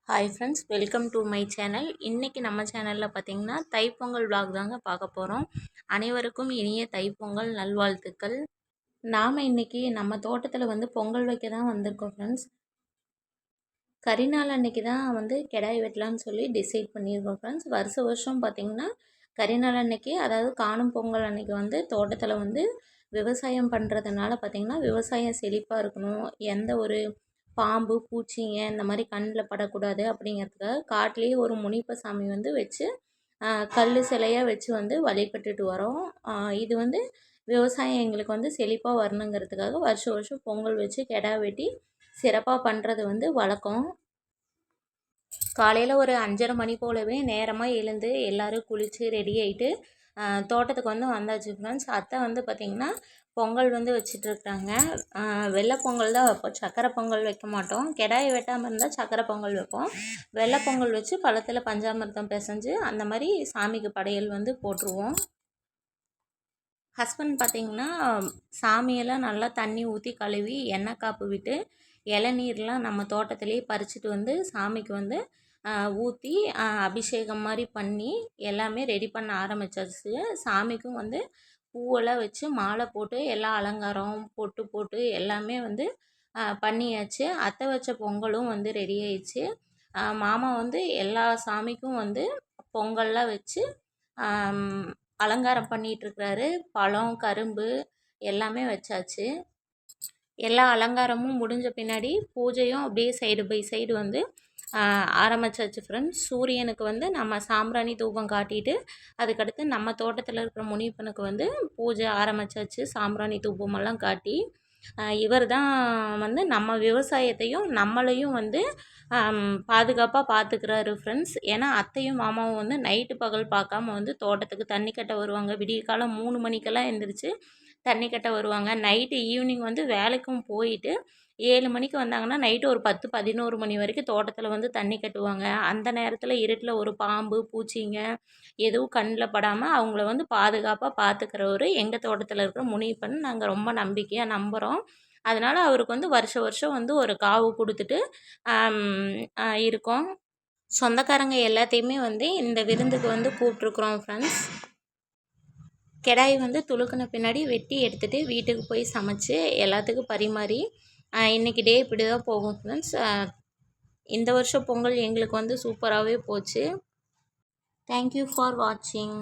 Hi friends, welcome to my channel. இன்றைக்கி நம்ம சேனலில் பார்த்திங்கன்னா தைப்பொங்கல் விலாக் தாங்க பார்க்க போகிறோம். அனைவருக்கும் இனிய தைப்பொங்கல் நல்வாழ்த்துக்கள். நாம் இன்றைக்கி நம்ம தோட்டத்தில் பொங்கல் வைக்க தான் வந்திருக்கோம் ஃப்ரெண்ட்ஸ். கரிநாள் அன்னைக்கு தான் கிடாய் வெட்டலான்னு சொல்லி டிசைட் பண்ணியிருக்கோம் ஃப்ரெண்ட்ஸ். வருஷம் பார்த்திங்கன்னா கரிநாள் அன்னைக்கு, அதாவது காணும் பொங்கல் அன்னைக்கு தோட்டத்தில் விவசாயம் பண்ணுறதுனால பார்த்திங்கன்னா விவசாயம் செழிப்பாக இருக்கணும், எந்த ஒரு பாம்பு பூச்சிங்க இந்த மாதிரி கண்ணில் படக்கூடாது அப்படிங்கிறதுக்காக காட்டிலேயே ஒரு முனிப்ப சாமி வச்சு கல் சிலையாக வச்சு வழிபட்டுட்டு வரோம். இது விவசாயம் எங்களுக்கு செழிப்பாக வரணுங்கிறதுக்காக வருஷம் பொங்கல் வச்சு கெடா வெட்டி சிறப்பாக பண்ணுறது வழக்கம். காலையில் ஒரு 5:30 மணி போலவே நேரமாக எழுந்து எல்லோரும் குளித்து ரெடி ஆகிட்டு தோட்டத்துக்கு வந்தாச்சு ஃப்ரெண்ட்ஸ். அத்தை பார்த்திங்கன்னா பொங்கல் வச்சிட்ருக்காங்க. வெள்ளை பொங்கல் தான் வைப்போம், சக்கரை பொங்கல் வைக்க மாட்டோம். கெடாயை வெட்டாமல் இருந்தால் சக்கரை பொங்கல் வைப்போம். வெள்ளை பொங்கல் வச்சு பழத்தில் பஞ்சாமிர்தம் பிசைஞ்சு அந்த மாதிரி சாமிக்கு படையல் போட்டுருவோம். ஹஸ்பண்ட் பார்த்திங்கன்னா சாமியெல்லாம் நல்லா தண்ணி ஊற்றி கழுவி எண்ணெய் காப்பு விட்டு இளநீர்லாம் நம்ம தோட்டத்திலே பறிச்சுட்டு சாமிக்கு ஊற்றி அபிஷேகம் மாதிரி பண்ணி எல்லாமே ரெடி பண்ண ஆரம்பிச்சாச்சு. சாமிக்கும் பூவெல்லாம் வச்சு மாலை போட்டு எல்லா அலங்காரம் பொட்டு போட்டு எல்லாமே பண்ணியாச்சு. அத்தை வச்ச பொங்கலும் ரெடி ஆயிடுச்சு. மாமா எல்லா சாமிக்கும் பொங்கல்லாம் வச்சு அலங்காரம் பண்ணிகிட்ருக்கிறாரு. பழம் கரும்பு எல்லாமே வச்சாச்சு. எல்லா அலங்காரமும் முடிஞ்ச பின்னாடி பூஜையும் அப்படியே சைடு பை சைடு ஆரம்பிச்சாச்சு ஃப்ரெண்ட்ஸ். சூரியனுக்கு நம்ம சாம்பிராணி தூபம் காட்டிட்டு அதுக்கடுத்து நம்ம தோட்டத்தில் இருக்கிற முனிப்பனுக்கு பூஜை ஆரம்பிச்சாச்சு. சாம்பிராணி தூபமெல்லாம் காட்டி இவர் தான் நம்ம விவசாயத்தையும் நம்மளையும் பாதுகாப்பாக பார்த்துக்கிறாரு ஃப்ரெண்ட்ஸ். ஏன்னா அத்தையும் மாமாவும் நைட்டு பகல் பார்க்காம தோட்டத்துக்கு தண்ணி கட்ட வருவாங்க. விடிய காலம் 3 மணிக்கெல்லாம் எழுந்திரிச்சு தண்ணி கட்ட வருவாங்க. நைட்டு ஈவினிங் வேலைக்கும் போயிட்டு 7 மணிக்கு வந்தாங்கன்னா நைட்டு ஒரு 10-11 மணி வரைக்கும் தோட்டத்தில் தண்ணி கட்டுவாங்க. அந்த நேரத்தில் இருட்டில் ஒரு பாம்பு பூச்சிங்க எதுவும் கண்ணில் படாமல் அவங்கள பாதுகாப்பாக பார்த்துக்கிறவர் எங்கள் தோட்டத்தில் இருக்கிற முனியப்பன். நாங்கள் ரொம்ப நம்பிக்கையாக நம்புகிறோம். அதனால் அவருக்கு வருஷம் ஒரு காவு கொடுத்துட்டு இருக்கோம். சொந்தக்காரங்க எல்லாத்தையுமே இந்த விருந்துக்கு கூப்பிட்ருக்குறோம் ஃப்ரெண்ட்ஸ். கெடாய் துளுக்குன பின்னாடி வெட்டி எடுத்துகிட்டு வீட்டுக்கு போய் சமைச்சு எல்லாத்துக்கும் பரிமாறி இன்றைக்கி டே இப்படி தான் போகும் ஃப்ரெண்ட்ஸ். இந்த வருஷம் பொங்கல் எங்களுக்கு சூப்பராகவே போச்சு. தேங்க்யூ ஃபார் வாட்சிங்.